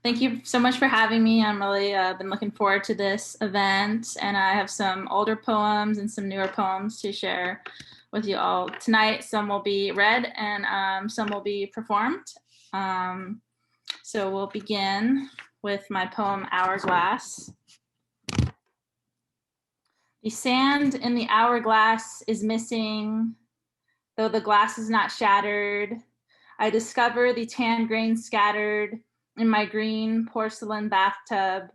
Thank you so much for having me. I'm really been looking forward to this event, and I have some older poems and some newer poems to share with you all tonight. Some will be read and some will be performed. Um, so we'll begin with my poem Hourglass. The sand in the hourglass is missing, though the glass is not shattered. I discover the tan grains scattered in my green porcelain bathtub.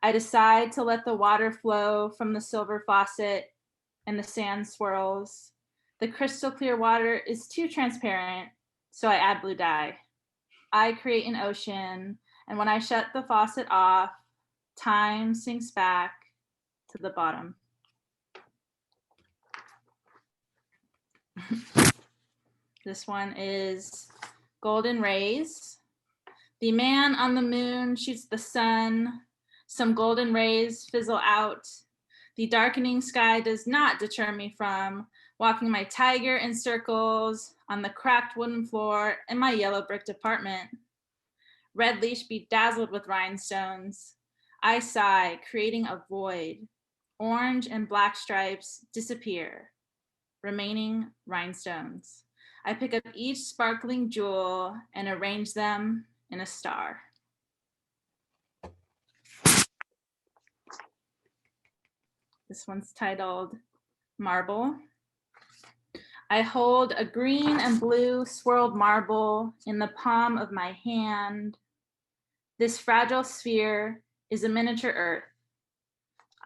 I decide to let the water flow from the silver faucet and the sand swirls. The crystal clear water is too transparent, so I add blue dye. I create an ocean, and when I shut the faucet off, time sinks back to the bottom. This one is Golden Rays. The man on the moon shoots the sun. Some golden rays fizzle out. The darkening sky does not deter me from walking my tiger in circles on the cracked wooden floor in my yellow bricked apartment. Red leash bedazzled with rhinestones. I sigh, creating a void. Orange and black stripes disappear, remaining rhinestones. I pick up each sparkling jewel and arrange them in a star. This one's titled Marble. I hold a green and blue swirled marble in the palm of my hand. This fragile sphere is a miniature earth.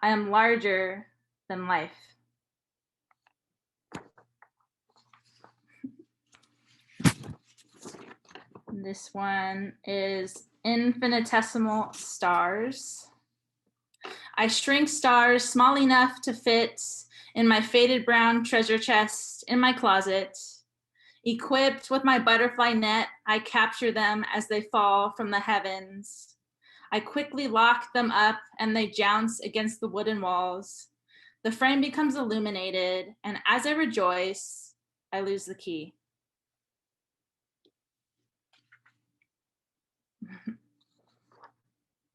I am larger than life. This one is Infinitesimal Stars. I shrink stars small enough to fit in my faded brown treasure chest in my closet. Equipped with my butterfly net, I capture them as they fall from the heavens. I quickly lock them up and they jounce against the wooden walls. The frame becomes illuminated, and as I rejoice, I lose the key.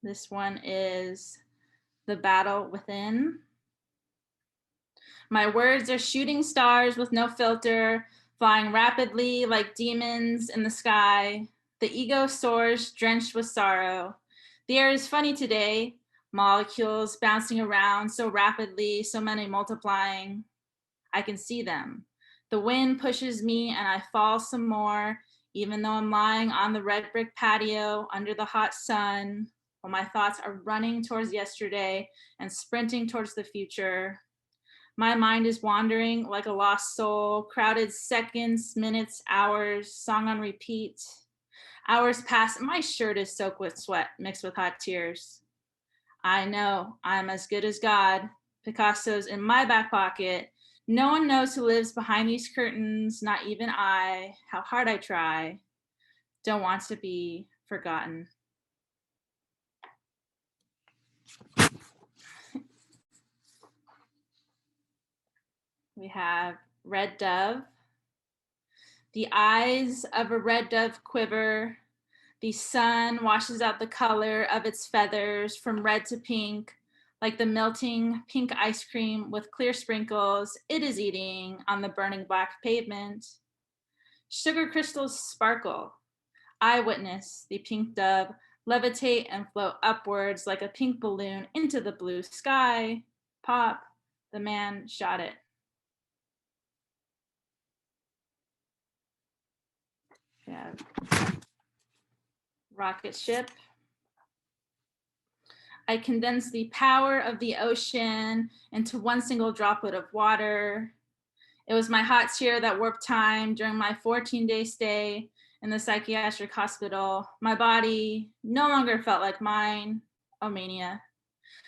This one is The Battle Within. My words are shooting stars with no filter, flying rapidly like demons in the sky. The ego soars, drenched with sorrow. The air is funny today, molecules bouncing around so rapidly, so many multiplying. I can see them. The wind pushes me and I fall some more, even though I'm lying on the red brick patio under the hot sun, while my thoughts are running towards yesterday and sprinting towards the future. My mind is wandering like a lost soul, crowded seconds, minutes, hours, song on repeat. Hours pass and my shirt is soaked with sweat mixed with hot tears. I know I'm as good as God. Picasso's in my back pocket. No one knows who lives behind these curtains, not even I. How hard I try. Don't want to be forgotten. We have Red Dove. The eyes of a red dove quiver. The sun washes out the color of its feathers from red to pink, like the melting pink ice cream with clear sprinkles it is eating on the burning black pavement. Sugar crystals sparkle. I witness the pink dove levitate and float upwards like a pink balloon into the blue sky. Pop, the man shot it. Yeah. Rocket ship. I condense the power of the ocean into one single droplet of water. It was my hot tear that warped time during my 14-day stay in the psychiatric hospital. My body no longer felt like mine. Oh, mania.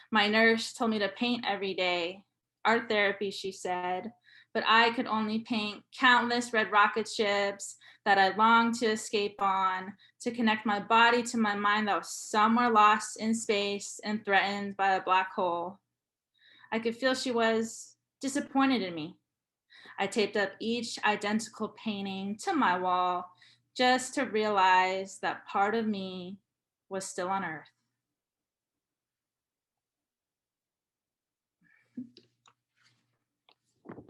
My nurse told me to paint every day. Art therapy, she said, but I could only paint countless red rocket ships that I longed to escape on, to connect my body to my mind that was somewhere lost in space and threatened by a black hole. I could feel she was disappointed in me. I taped up each identical painting to my wall just to realize that part of me was still on earth.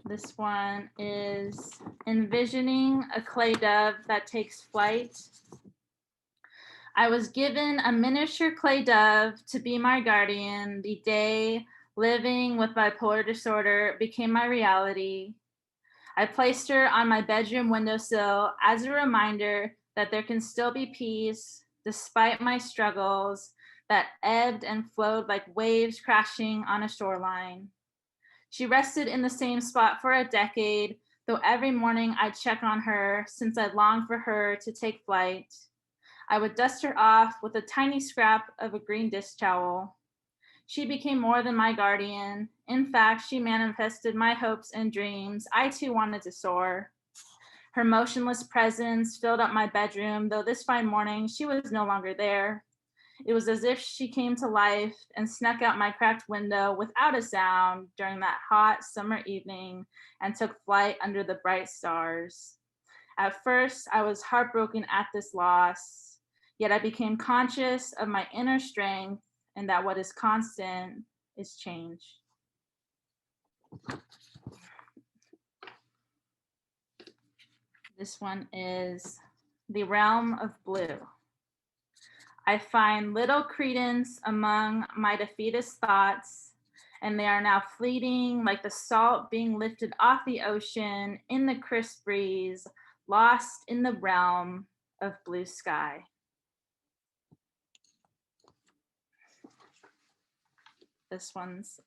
This one is envisioning a clay dove that takes flight. I was given a miniature clay dove to be my guardian the day living with bipolar disorder became my reality. I placed her on my bedroom windowsill as a reminder that there can still be peace despite my struggles that ebbed and flowed like waves crashing on a shoreline. She rested in the same spot for a decade, though every morning I'd check on her since I longed for her to take flight. I would dust her off with a tiny scrap of a green dish towel. She became more than my guardian. In fact, she manifested my hopes and dreams. I too wanted to soar. Her motionless presence filled up my bedroom, though this fine morning she was no longer there. It was as if she came to life and snuck out my cracked window without a sound during that hot summer evening and took flight under the bright stars. At first, I was heartbroken at this loss, yet I became conscious of my inner strength and that what is constant is change. This one is The Realm of Blue. I find little credence among my defeatist thoughts, and they are now fleeting like the salt being lifted off the ocean in the crisp breeze, lost in the realm of blue sky. This one's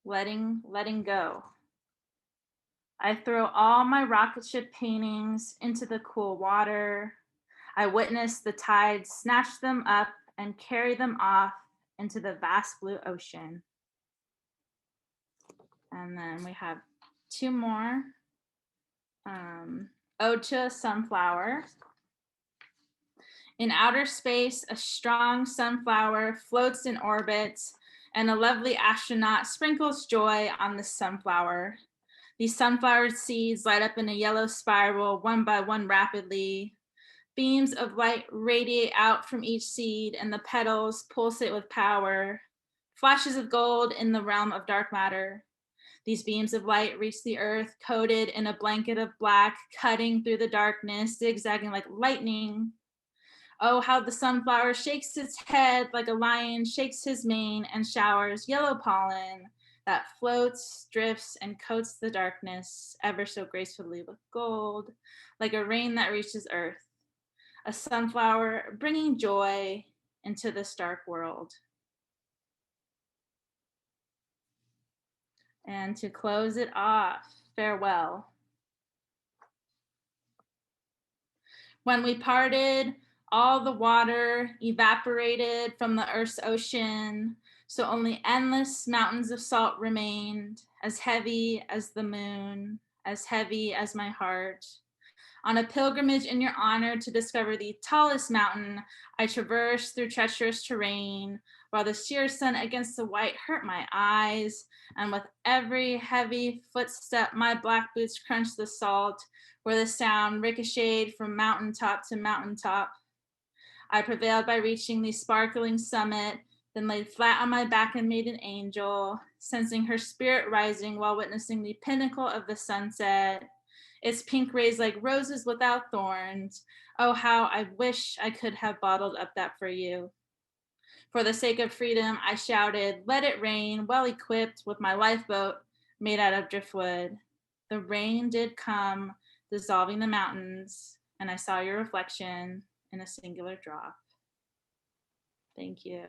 letting go. I throw all my rocket ship paintings into the cool water. I witness the tide snatch them up and carry them off into the vast blue ocean. And then we have two more. Ode to a Sunflower. In outer space, a strong sunflower floats in orbit, and a lovely astronaut sprinkles joy on the sunflower. These sunflower seeds light up in a yellow spiral, one by one rapidly. Beams of light radiate out from each seed, and the petals pulsate with power. Flashes of gold in the realm of dark matter. These beams of light reach the earth, coated in a blanket of black, cutting through the darkness, zigzagging like lightning. Oh, how the sunflower shakes its head like a lion shakes his mane and showers yellow pollen that floats, drifts, and coats the darkness ever so gracefully with gold, like a rain that reaches earth. A sunflower bringing joy into this dark world. And to close it off, farewell. When we parted, all the water evaporated from the earth's ocean, so only endless mountains of salt remained, as heavy as the moon, as heavy as my heart. On a pilgrimage in your honor to discover the tallest mountain, I traversed through treacherous terrain, while the sheer sun against the white hurt my eyes, and with every heavy footstep, my black boots crunched the salt, where the sound ricocheted from mountaintop to mountaintop. I prevailed by reaching the sparkling summit, then laid flat on my back and made an angel, sensing her spirit rising while witnessing the pinnacle of the sunset. Its pink rays like roses without thorns. Oh, how I wish I could have bottled up that for you. For the sake of freedom, I shouted, let it rain, well equipped with my lifeboat made out of driftwood. The rain did come, dissolving the mountains, and I saw your reflection in a singular drop. Thank you.